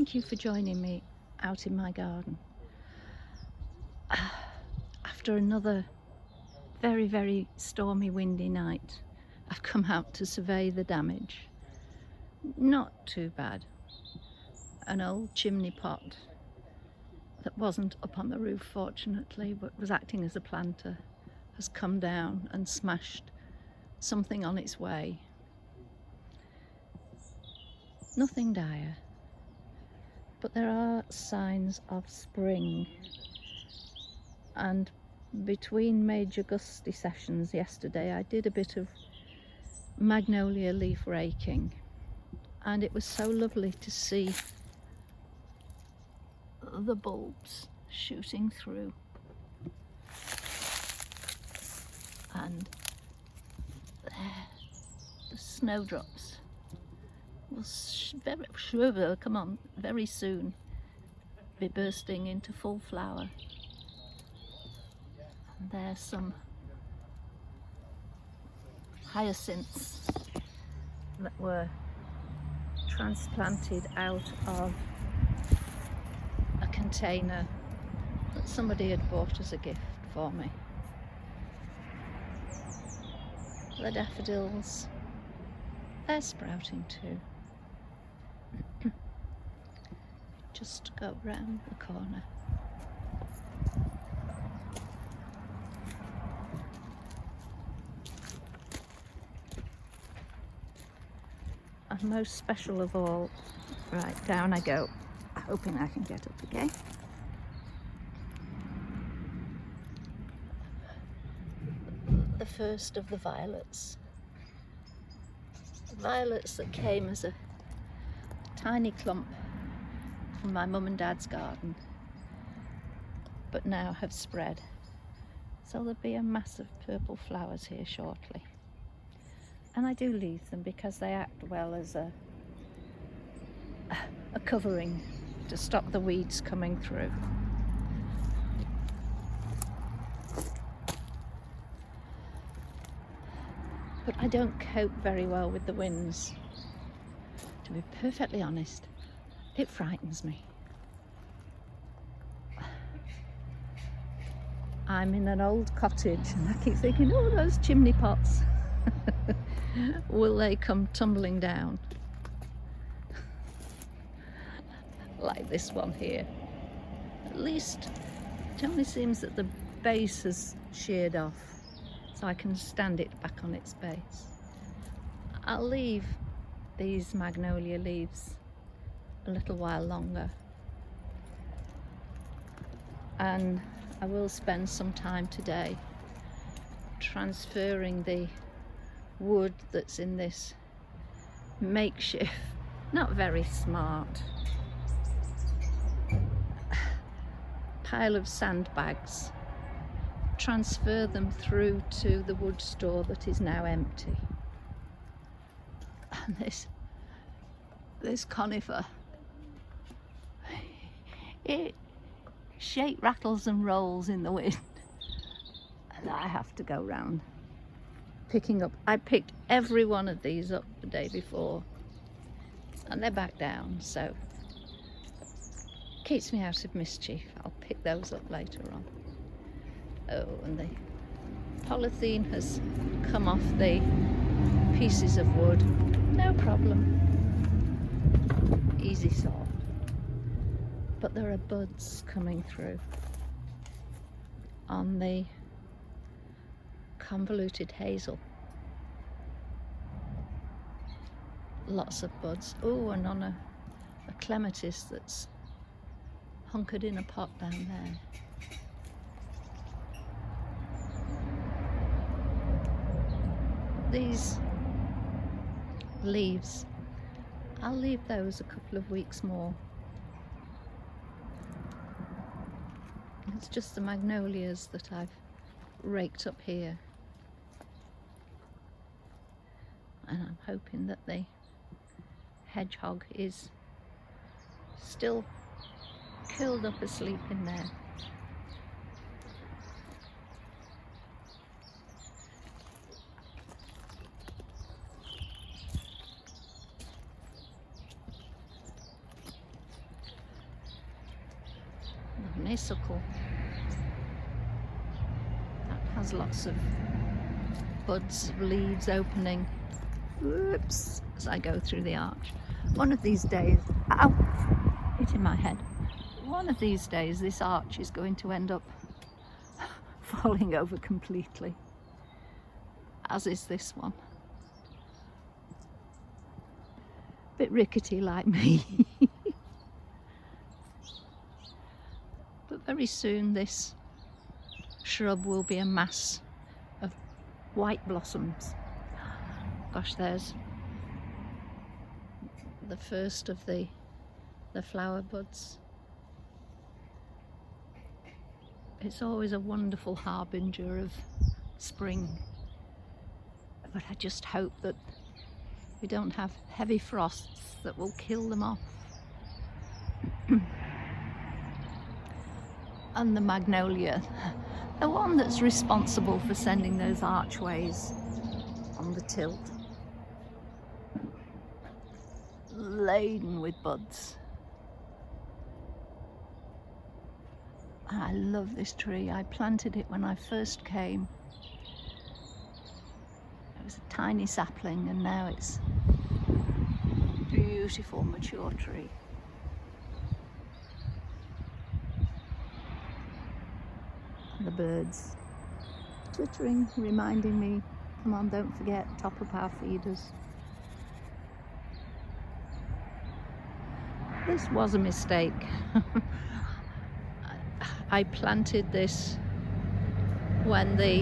thank you for joining me out in my garden. After another very, very stormy, windy night, I've come out to survey the damage. Not too bad. An old chimney pot that wasn't up on the roof, fortunately, but was acting as a planter, has come down and smashed something on its way. Nothing dire, but there are signs of spring. And between major gusty sessions yesterday, I did a bit of magnolia leaf raking, and it was so lovely to see the bulbs shooting through, and there, the snowdrops will very soon be bursting into full flower. And there's some hyacinths that were transplanted out of a container that somebody had bought as a gift for me. The daffodils, they're sprouting too. Just go round the corner. And most special of all, right, down I go, hoping I can get up again. The first of the violets. Violets that came as a tiny clump from my mum and dad's garden, but now have spread. So there'll be a mass of purple flowers here shortly. And I do leave them because they act well as a covering to stop the weeds coming through. But I don't cope very well with the winds. To be perfectly honest, it frightens me. I'm in an old cottage and I keep thinking, oh, those chimney pots. Will they come tumbling down? Like this one here. At least it only seems that the base has sheared off, so I can stand it back on its base. I'll leave these magnolia leaves a little while longer, and I will spend some time today transferring the wood that's in this makeshift, not very smart, pile of sandbags, transfer them through to the wood store that is now empty. And this conifer, it rattles and rolls in the wind, and I have to go round picking up. I picked every one of these up the day before and they're back down, so keeps me out of mischief. I'll pick those up later on. Oh, and the polythene has come off the pieces of wood. No problem, easy sort. But there are buds coming through on the convoluted hazel. Lots of buds. Oh, and on a clematis that's hunkered in a pot down there. These leaves, I'll leave those a couple of weeks more. It's just the magnolias that I've raked up here, and I'm hoping that the hedgehog is still curled up asleep in there. honeysuckle. That has lots of buds, leaves opening. Whoops, as I go through the arch. One of these days, ow, hitting my head. One of these days this arch is going to end up falling over completely, as is this one. Bit rickety like me. But very soon this shrub will be a mass of white blossoms. Gosh, there's the first of the flower buds. It's always a wonderful harbinger of spring, but I just hope that we don't have heavy frosts that will kill them off. And the magnolia, the one that's responsible for sending those archways on the tilt, laden with buds. I love this tree. I planted it when I first came. It was a tiny sapling and now it's a beautiful mature tree. And the birds twittering, reminding me, come on, don't forget, top up our feeders. This was a mistake. I planted this when the,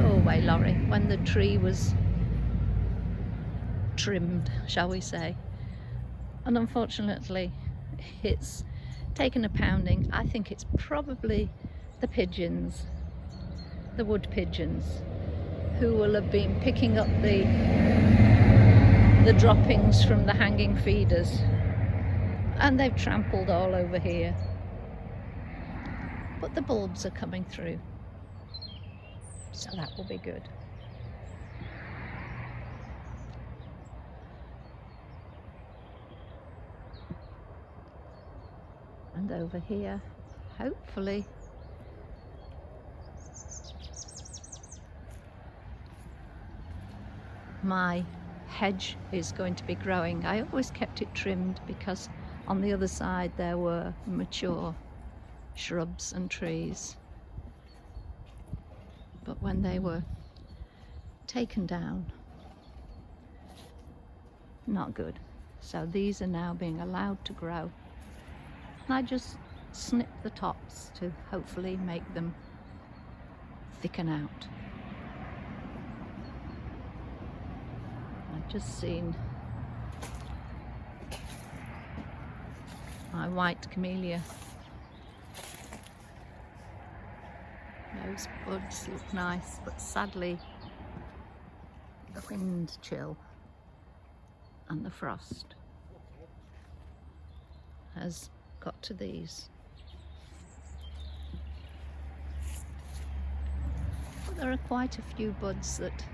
go away lorry, when the tree was trimmed, shall we say. And unfortunately it's taken a pounding. I think it's probably the pigeons, the wood pigeons, who will have been picking up the droppings from the hanging feeders. And they've trampled all over here. But the bulbs are coming through, so that will be good. And over here, hopefully, my hedge is going to be growing. I always kept it trimmed because on the other side there were mature shrubs and trees, but when they were taken down, not good. So these are now being allowed to grow, and I just snip the tops to hopefully make them thicken out. I've just seen my white camellia. Those buds look nice, but sadly the wind chill and the frost has got to these. But there are quite a few buds that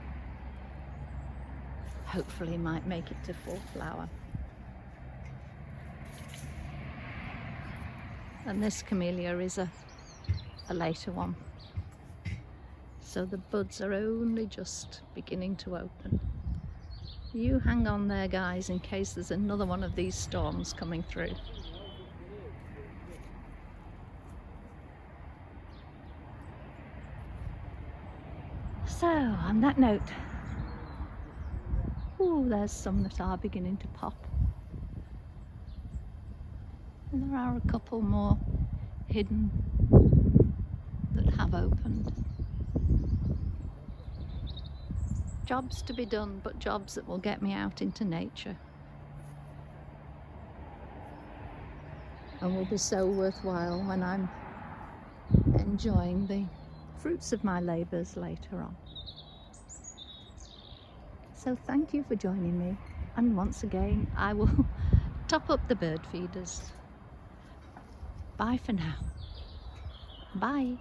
hopefully might make it to full flower. And this camellia is a later one. So the buds are only just beginning to open. You hang on there, guys, in case there's another one of these storms coming through. So, on that note, ooh, there's some that are beginning to pop. And there are a couple more hidden that have opened. Jobs to be done, but jobs that will get me out into nature and will be so worthwhile when I'm enjoying the fruits of my labours later on. So thank you for joining me, and once again I will top up the bird feeders. Bye for now. Bye.